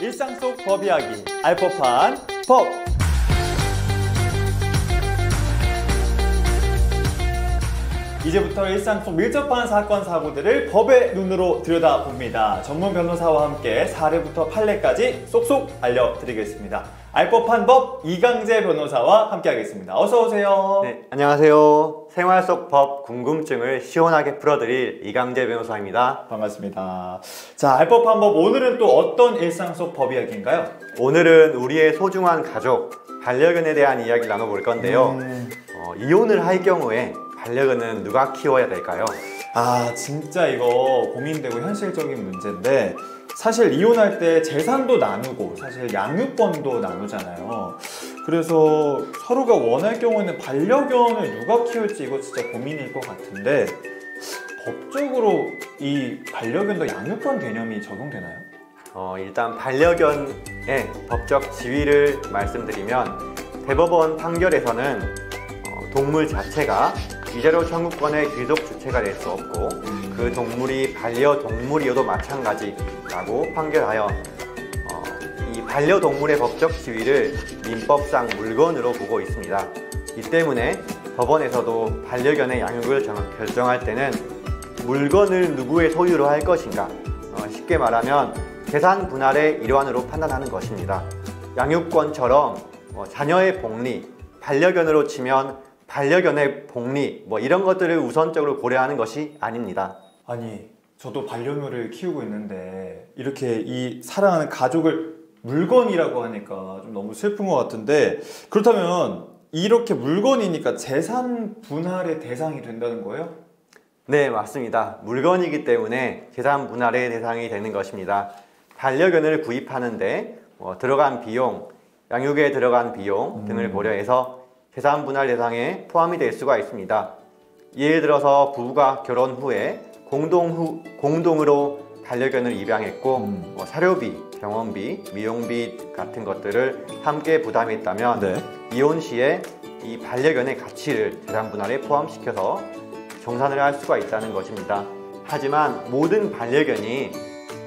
일상 속 법 이야기 알법한 법. 이제부터 일상 속 밀접한 사건 사고들을 법의 눈으로 들여다봅니다. 전문 변호사와 함께 사례부터 판례까지 쏙쏙 알려드리겠습니다. 알법한 법 이강재 변호사와 함께하겠습니다. 어서 오세요. 네, 안녕하세요. 생활 속 법 궁금증을 시원하게 풀어드릴 이강재 변호사입니다. 반갑습니다. 자, 알법한 법 오늘은 또 어떤 일상 속 법 이야기인가요? 오늘은 우리의 소중한 가족, 반려견에 대한 이야기를 나눠볼 건데요. 이혼을 할 경우에 반려견은 누가 키워야 될까요? 아, 진짜 이거 고민되고 현실적인 문제인데, 사실 이혼할 때 재산도 나누고 사실 양육권도 나누잖아요. 그래서 서로가 원할 경우에는 반려견을 누가 키울지 이거 진짜 고민일 것 같은데, 법적으로 이 반려견도 양육권 개념이 적용되나요? 일단 반려견의 법적 지위를 말씀드리면, 대법원 판결에서는 동물 자체가 위자료 청구권의 귀속 주체가 될 수 없고, 그 동물이 반려동물이어도 마찬가지라고 판결하여 이 반려동물의 법적 지위를 민법상 물건으로 보고 있습니다. 이 때문에 법원에서도 반려견의 양육을 결정할 때는 물건을 누구의 소유로 할 것인가, 쉽게 말하면 재산 분할의 일환으로 판단하는 것입니다. 양육권처럼 자녀의 복리, 반려견으로 치면 반려견의 복리, 이런 것들을 우선적으로 고려하는 것이 아닙니다. 아니, 저도 반려묘를 키우고 있는데 이렇게 이 사랑하는 가족을 물건이라고 하니까 좀 너무 슬픈 것 같은데, 그렇다면 이렇게 물건이니까 재산 분할의 대상이 된다는 거예요? 네, 맞습니다. 물건이기 때문에 재산 분할의 대상이 되는 것입니다. 반려견을 구입하는데 들어간 비용, 양육에 들어간 비용 등을 고려해서 재산 분할 대상에 포함이 될 수가 있습니다. 예를 들어서 부부가 결혼 후에 공동으로 반려견을 입양했고 사료비, 병원비, 미용비 같은 것들을 함께 부담했다면, 네. 이혼 시에 이 반려견의 가치를 재산 분할에 포함시켜서 정산을 할 수가 있다는 것입니다. 하지만 모든 반려견이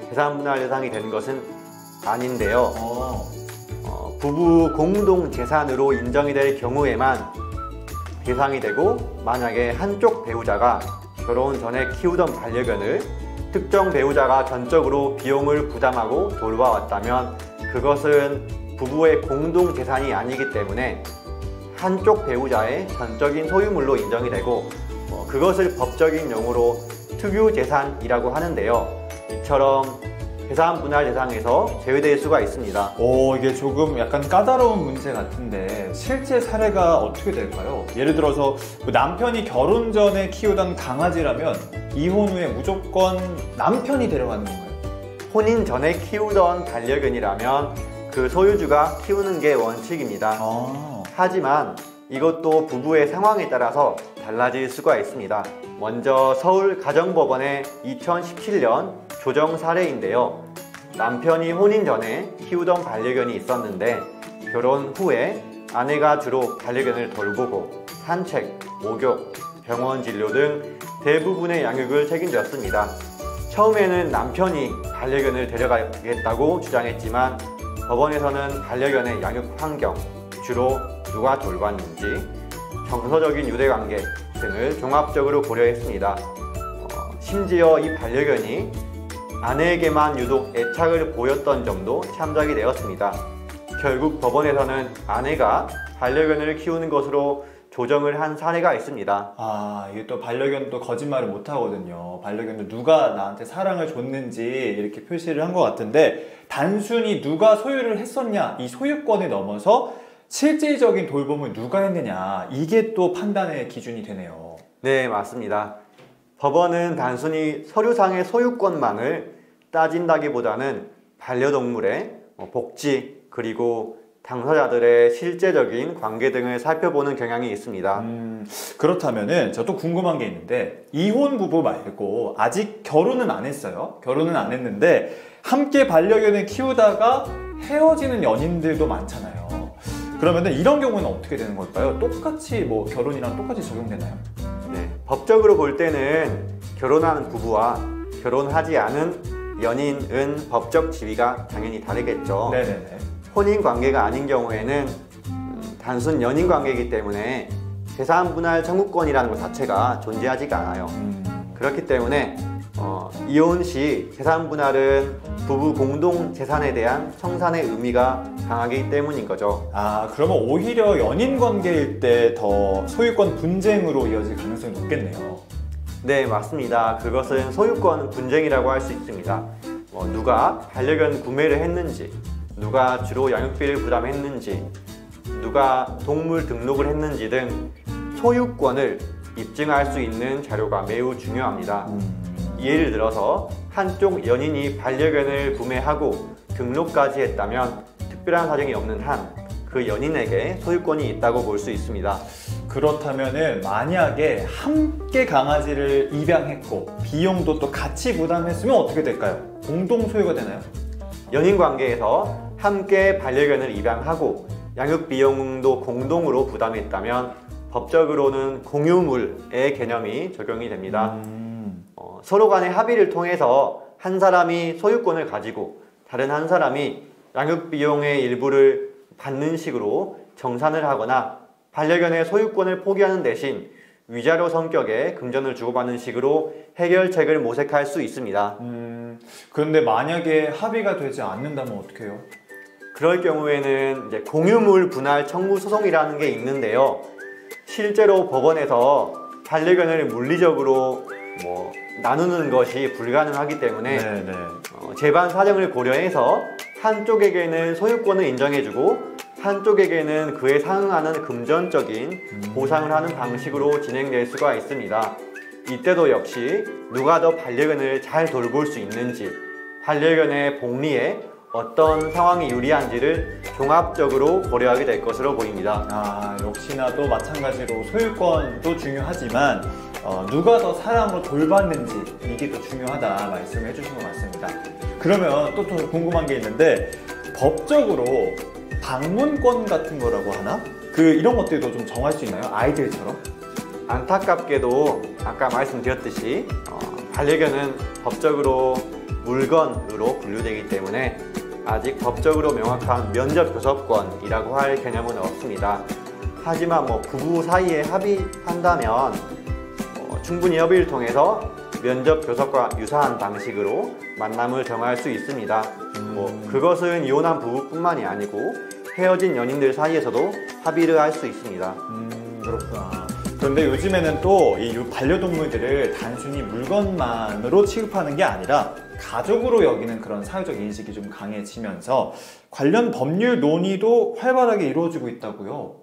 재산 분할 대상이 되는 것은 아닌데요. 부부 공동 재산으로 인정이 될 경우에만 대상이 되고, 만약에 한쪽 배우자가 결혼 전에 키우던 반려견을 특정 배우자가 전적으로 비용을 부담하고 돌봐왔다면 그것은 부부의 공동 재산이 아니기 때문에 한쪽 배우자의 전적인 소유물로 인정이 되고, 그것을 법적인 용어로 특유 재산이라고 하는데요. 이처럼 재산 분할 대상에서 제외될 수가 있습니다. 이게 조금 약간 까다로운 문제 같은데 실제 사례가 어떻게 될까요? 예를 들어서 남편이 결혼 전에 키우던 강아지라면 이혼 후에 무조건 남편이 데려가는 건가요? 혼인 전에 키우던 반려견이라면 그 소유주가 키우는 게 원칙입니다. 하지만 이것도 부부의 상황에 따라서 달라질 수가 있습니다. 먼저 서울가정법원의 2017년 조정 사례인데요. 남편이 혼인 전에 키우던 반려견이 있었는데 결혼 후에 아내가 주로 반려견을 돌보고 산책, 목욕, 병원 진료 등 대부분의 양육을 책임졌습니다. 처음에는 남편이 반려견을 데려가겠다고 주장했지만 법원에서는 반려견의 양육 환경, 주로 누가 돌봤는지, 정서적인 유대관계 등을 종합적으로 고려했습니다. 심지어 이 반려견이 아내에게만 유독 애착을 보였던 점도 참작이 되었습니다. 결국 법원에서는 아내가 반려견을 키우는 것으로 조정을 한 사례가 있습니다. 이게 또 반려견도 거짓말을 못 하거든요. 반려견도 누가 나한테 사랑을 줬는지 이렇게 표시를 한 것 같은데, 단순히 누가 소유를 했었냐, 이 소유권에 넘어서 실질적인 돌봄을 누가 했느냐, 이게 또 판단의 기준이 되네요. 네, 맞습니다. 법원은 단순히 서류상의 소유권만을 따진다기보다는 반려동물의 복지, 그리고 당사자들의 실제적인 관계 등을 살펴보는 경향이 있습니다. 그렇다면은 저 또 궁금한 게 있는데, 이혼 부부 말고 아직 결혼은 안 했어요. 결혼은 안 했는데 함께 반려견을 키우다가 헤어지는 연인들도 많잖아요. 그러면은 이런 경우는 어떻게 되는 걸까요? 똑같이 결혼이랑 똑같이 적용되나요? 네, 법적으로 볼 때는 결혼한 부부와 결혼하지 않은 연인은 법적 지위가 당연히 다르겠죠. 네네네. 혼인 관계가 아닌 경우에는 단순 연인 관계이기 때문에 재산 분할 청구권이라는 것 자체가 존재하지가 않아요. 그렇기 때문에 이혼 시 재산 분할은 부부 공동 재산에 대한 청산의 의미가 강하기 때문인 거죠. 아, 그러면 오히려 연인 관계일 때 더 소유권 분쟁으로 이어질 가능성이 높겠네요. 네, 맞습니다. 그것은 소유권 분쟁이라고 할 수 있습니다. 누가 반려견 구매를 했는지, 누가 주로 양육비를 부담했는지, 누가 동물 등록을 했는지 등 소유권을 입증할 수 있는 자료가 매우 중요합니다. 예를 들어서 한쪽 연인이 반려견을 구매하고 등록까지 했다면 특별한 사정이 없는 한 그 연인에게 소유권이 있다고 볼 수 있습니다. 그렇다면은 만약에 함께 강아지를 입양했고 비용도 또 같이 부담했으면 어떻게 될까요? 공동 소유가 되나요? 연인 관계에서 함께 반려견을 입양하고 양육 비용도 공동으로 부담했다면 법적으로는 공유물의 개념이 적용이 됩니다. 서로 간의 합의를 통해서 한 사람이 소유권을 가지고 다른 한 사람이 양육 비용의 일부를 받는 식으로 정산을 하거나 반려견의 소유권을 포기하는 대신 위자료 성격의 금전을 주고받는 식으로 해결책을 모색할 수 있습니다. 그런데 만약에 합의가 되지 않는다면 어떻게 해요? 그럴 경우에는 이제 공유물 분할 청구 소송이라는 게 있는데요. 실제로 법원에서 반려견을 물리적으로 나누는 것이 불가능하기 때문에 네네. 재반 사정을 고려해서 한쪽에게는 소유권을 인정해주고 한쪽에게는 그에 상응하는 금전적인 보상을 하는 방식으로 진행될 수가 있습니다. 이때도 역시 누가 더 반려견을 잘 돌볼 수 있는지, 반려견의 복리에 어떤 상황이 유리한지를 종합적으로 고려하게 될 것으로 보입니다. 아, 역시나 또 마찬가지로 소유권도 중요하지만 누가 더 사랑으로 돌봤는지 이게 또 중요하다 말씀을 해주신 것 같습니다. 그러면 또 궁금한 게 있는데 법적으로 방문권 같은 거라고 하나? 이런 것들도 좀 정할 수 있나요? 아이들처럼? 안타깝게도 아까 말씀드렸듯이 반려견은 법적으로 물건으로 분류되기 때문에 아직 법적으로 명확한 면접 교섭권이라고 할 개념은 없습니다. 하지만 부부 사이에 합의한다면 충분히 협의를 통해서 면접 교섭과 유사한 방식으로 만남을 정할 수 있습니다. 그것은 이혼한 부부뿐만이 아니고 헤어진 연인들 사이에서도 합의를 할 수 있습니다. 그렇구나. 그런데 요즘에는 또 이 반려동물들을 단순히 물건만으로 취급하는 게 아니라 가족으로 여기는 그런 사회적 인식이 좀 강해지면서 관련 법률 논의도 활발하게 이루어지고 있다고요.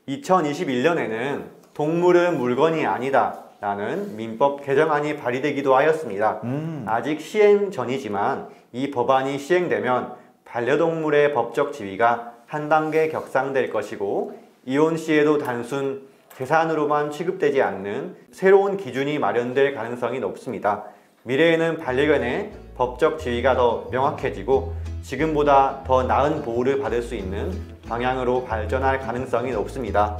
2021년에는 동물은 물건이 아니다 라는 민법 개정안이 발의되기도 하였습니다. 아직 시행 전이지만 이 법안이 시행되면 반려동물의 법적 지위가 한 단계 격상될 것이고 이혼 시에도 단순 재산으로만 취급되지 않는 새로운 기준이 마련될 가능성이 높습니다. 미래에는 반려견의 법적 지위가 더 명확해지고 지금보다 더 나은 보호를 받을 수 있는 방향으로 발전할 가능성이 높습니다.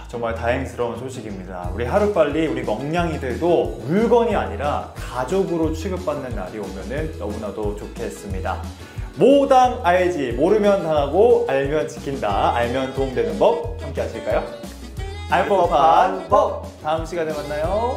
정말 다행스러운 소식입니다. 우리 하루빨리 우리 멍냥이들도 물건이 아니라 가족으로 취급받는 날이 오면은 너무나도 좋겠습니다. 모당 알지, 모르면 당하고 알면 지킨다, 알면 도움되는 법 함께 하실까요? 알 법한 법! 다음 시간에 만나요.